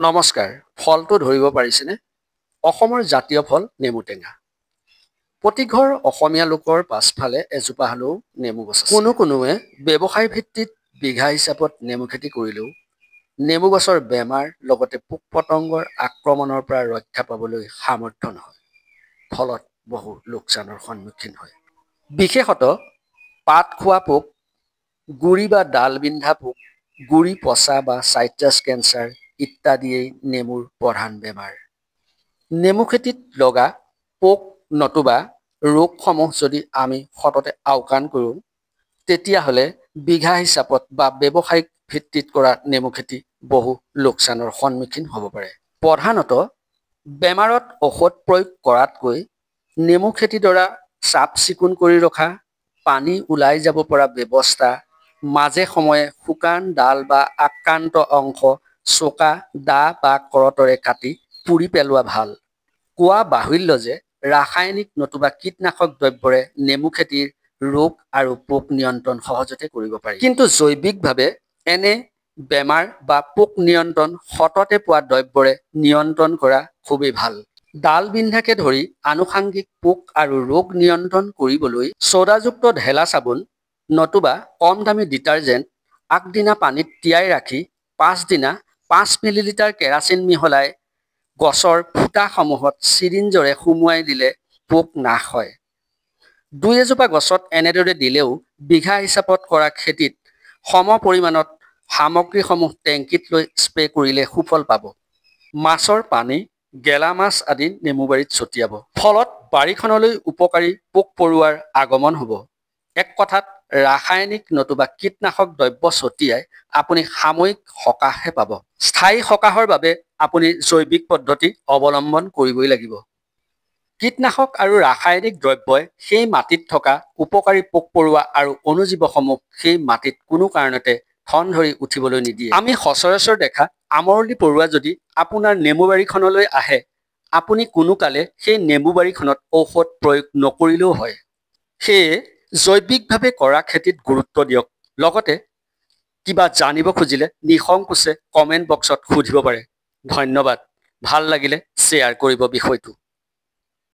নমস্কাৰ। ফলটো ধৰিব পাৰিছেনে? অসমৰ জাতীয় ফল নেমু টেঙা। প্ৰতি ঘৰ অসমীয়া লোকৰ পাছফালে এজোপা হ'লেও নেমু গছ আছে। কোনোৱে ব্যৱসায় ভিত্তিত বিঘা হিচাপত নেমু খেতি কৰিলেও নেমু গছৰ বেমাৰ লগতে পোক-পতংগৰ আক্ৰমণৰ পৰা ৰক্ষা পাবলৈ সামৰ্থ্য নহয়। ফলত বহু লোকচানৰ সন্মুখীন হয়। বিশেষতঃ পাত খোৱা পোক, গুৰি বা ডাল বিন্ধা পোক, গুৰি পচা বা চাইট্ৰাছ কেঞ্চাৰ ইত্যাদিয়েই নেমুৰ প্ৰধান বেমাৰ। নেমু খেতিত লগা পোক নতুবা ৰোগসমূহ যদি আমি সততে আওকাণ কৰোঁ, তেতিয়াহ'লে বিঘা হিচাপত বা ব্যৱসায়িক ভিত্তিত কৰা নেমু খেতি বহু লোকচানৰ সন্মুখীন হ'ব পাৰে। প্ৰধানতঃ বেমাৰত ঔষধ প্ৰয়োগ কৰাতকৈ নেমু খেতিডৰা চাফ চিকুণ কৰি ৰখা, পানী ওলাই যাব পৰা ব্যৱস্থা, মাজে সময়ে শুকান ডাল বা আক্ৰান্ত অংশ চোকা, দা বা কৰতেৰে কাটি পুৰি পেলোৱা ভাল। কোৱা বাহুল্য যে ৰাসায়নিক নতুবা কীটনাশক দ্ৰব্যৰে নেমু খেতিৰ ৰোগ আৰু পোক নিয়ন্ত্ৰণ সহজতে কৰিব পাৰি। কিন্তু জৈৱিকভাৱে এনে বেমাৰ বা পোক নিয়ন্ত্ৰণ সততে পোৱা দ্ৰব্যৰে নিয়ন্ত্ৰণ কৰা খুবেই ভাল। ডাল বিন্ধাকে ধৰি আনুষাংগিক পোক আৰু ৰোগ নিয়ন্ত্ৰণ কৰিবলৈ ছ'ডাযুক্ত ঢেলা চাবোন নতুবা কম দামী ডিটাৰজেণ্ট আগদিনা পানীত তিয়াই ৰাখি পাছদিনা 5 মিলিলিটাৰ কেৰাচিন মিহলাই গছৰ ফুটাসমূহত চিৰিঞ্জৰে সুমুৱাই দিলে পোক নাশ হয়। দুই এজোপা গছত এনেদৰে দিলেও বিঘা হিচাপত কৰা খেতিত সম পৰিমাণত সামগ্ৰীসমূহ টেংকিত লৈ স্প্ৰে কৰিলে সুফল পাব। মাছৰ পানী, গেলা মাছ আদি নেমুবাৰীত ছটিয়াব। ফলত বাৰীখনলৈ উপকাৰী পোক-পৰুৱাৰ আগমন হ'ব। এক কথাত ৰাসায়নিক নতুবা কীটনাশক দ্ৰব্য ছটিয়াই আপুনি সাময়িক সকাহহে পাব। স্থায়ী সকাহৰ বাবে আপুনি জৈৱিক পদ্ধতি অৱলম্বন কৰিবই লাগিব। কীটনাশক আৰু ৰাসায়নিক দ্ৰব্যই সেই মাটিত থকা উপকাৰী পোক-পৰুৱা আৰু অণুজীৱসমূহ সেই মাটিত কোনো কাৰণতে ঠন ধৰি উঠিবলৈ নিদিয়ে। আমি সচৰাচৰ দেখা আমৰলি পৰুৱা যদি আপোনাৰ নেমু বাৰীখনলৈ আহে, আপুনি কোনো কালে সেই নেমু বাৰীখনত ঔষধ প্ৰয়োগ নকৰিলেও হয়। সেয়ে জৈৱিকভাৱে কৰা খেতিত গুৰুত্ব দিয়ক। লগতে কিবা জানিব খুজিলে নিসংকোচে কমেণ্ট বক্সত সুধিব পাৰে। ধন্যবাদ। ভাল লাগিলে শ্বেয়াৰ কৰিব বিষয়টো।